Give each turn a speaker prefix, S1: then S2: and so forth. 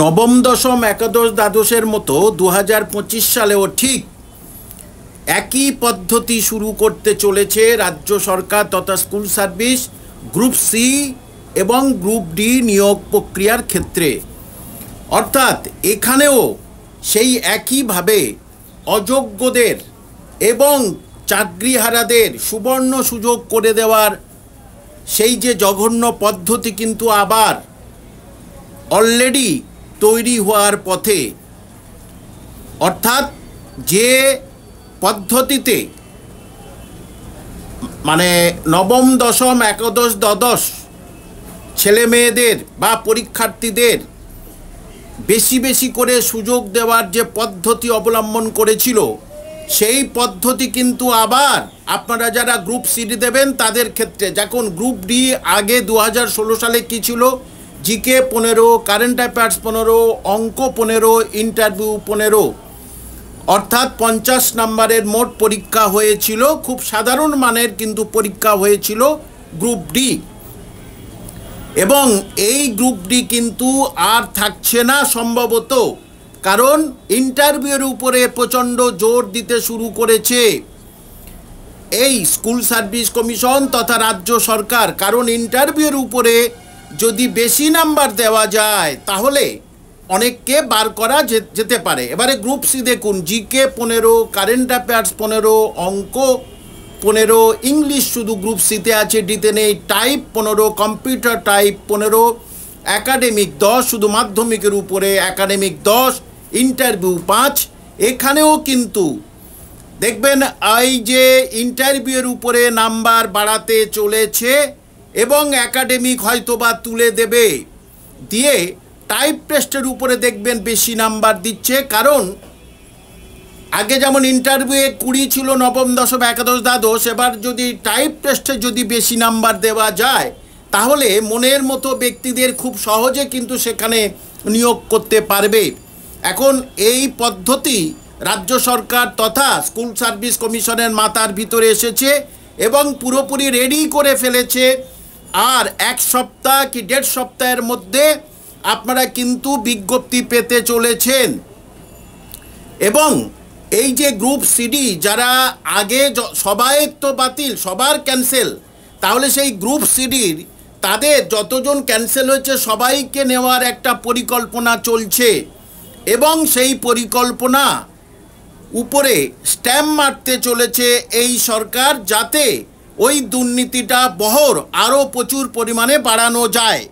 S1: নবম দশম একাদশ দ্বাদশের মতো 2025 সালেও ঠিক একই পদ্ধতি শুরু করতে চলেছে রাজ্য সরকার তথা স্কুল সার্ভিস গ্রুপ সি এবং গ্রুপ ডি নিয়োগ প্রক্রিয়ার ক্ষেত্রে। অর্থাৎ এখানেও সেই একইভাবে অযোগ্যদের এবং চাকরিহারাদের সুবর্ণ সুযোগ করে দেওয়ার সেই যে জঘন্য পদ্ধতি কিন্তু আবার অলরেডি তৈরি হওয়ার পথে। অর্থাৎ যে পদ্ধতিতে মানে নবম দশম একাদশ দ্বাদশ ছেলে মেয়েদের বা পরীক্ষার্থীদের বেশি বেশি করে সুযোগ দেওয়ার যে পদ্ধতি অবলম্বন করেছিল, সেই পদ্ধতি কিন্তু আবার আপনারা যারা গ্রুপ সি দেবেন তাদের ক্ষেত্রে, যখন গ্রুপ ডি আগে 2016 সালে কী ছিল, জিকে 15, কারেন্ট অ্যাফেয়ার্স 15, অঙ্ক 15, ইন্টারভিউ 15, অর্থাৎ 50 নম্বরের মোট পরীক্ষা হয়েছিল। খুব সাধারণ মানের কিন্তু পরীক্ষা হয়েছিল গ্রুপ ডি। এবং এই গ্রুপ ডি কিন্তু আর থাকছে না সম্ভবত, কারণ ইন্টারভিউয়ের উপরে প্রচণ্ড জোর দিতে শুরু করেছে এই স্কুল সার্ভিস কমিশন তথা রাজ্য সরকার। কারণ ইন্টারভিউয়ের উপরে যদি বেশি নাম্বার দেওয়া যায় তাহলে অনেককে বার করা যেতে পারে। এবারে গ্রুপ সি দেখুন, জিকে 15, কারেন্ট অ্যাফেয়ার্স 15, অঙ্ক 15, ইংলিশ শুধু গ্রুপ সিতে আছে, ডিতে নেই, টাইপ 15, কম্পিউটার টাইপ 15, একাডেমিক 10, শুধু মাধ্যমিকের উপরে একাডেমিক 10, ইন্টারভিউ 5। এখানেও কিন্তু দেখবেন এই যে ইন্টারভিউয়ের উপরে নাম্বার বাড়াতে চলেছে এবং একাডেমিক হয়তো বা তুলে দেবে, দিয়ে টাইপ টেস্টের উপরে দেখবেন বেশি নাম্বার দিচ্ছে। কারণ আগে যেমন ইন্টারভিউয়ে 20 ছিল নবম দশম একাদশ দ্বাদশ, এবার যদি টাইপ টেস্টে যদি বেশি নাম্বার দেওয়া যায় তাহলে মনের মতো ব্যক্তিদের খুব সহজে কিন্তু সেখানে নিয়োগ করতে পারবে। এখন এই পদ্ধতি রাজ্য সরকার তথা স্কুল সার্ভিস কমিশনের মাথার ভিতরে এসেছে এবং পুরোপুরি রেডি করে ফেলেছে। আর 1 সপ্তাহ কি 1.5 সপ্তাহের মধ্যে আপনারা কিন্তু বিজ্ঞপ্তি পেতে চলেছেন। এবং এই যে গ্রুপ সিডি যারা আগে সবাই তো বাতিল, সবার ক্যান্সেল, তাহলে সেই গ্রুপ সিডির তাদের যতজন ক্যান্সেল হয়েছে সবাইকে নেওয়ার একটা পরিকল্পনা চলছে এবং সেই পরিকল্পনা উপরে স্ট্যাম্প মারতে চলেছে এই সরকার, যাতে ওই দুর্নীতিটা বহর আরও প্রচুর পরিমাণে বাড়ানো যায়।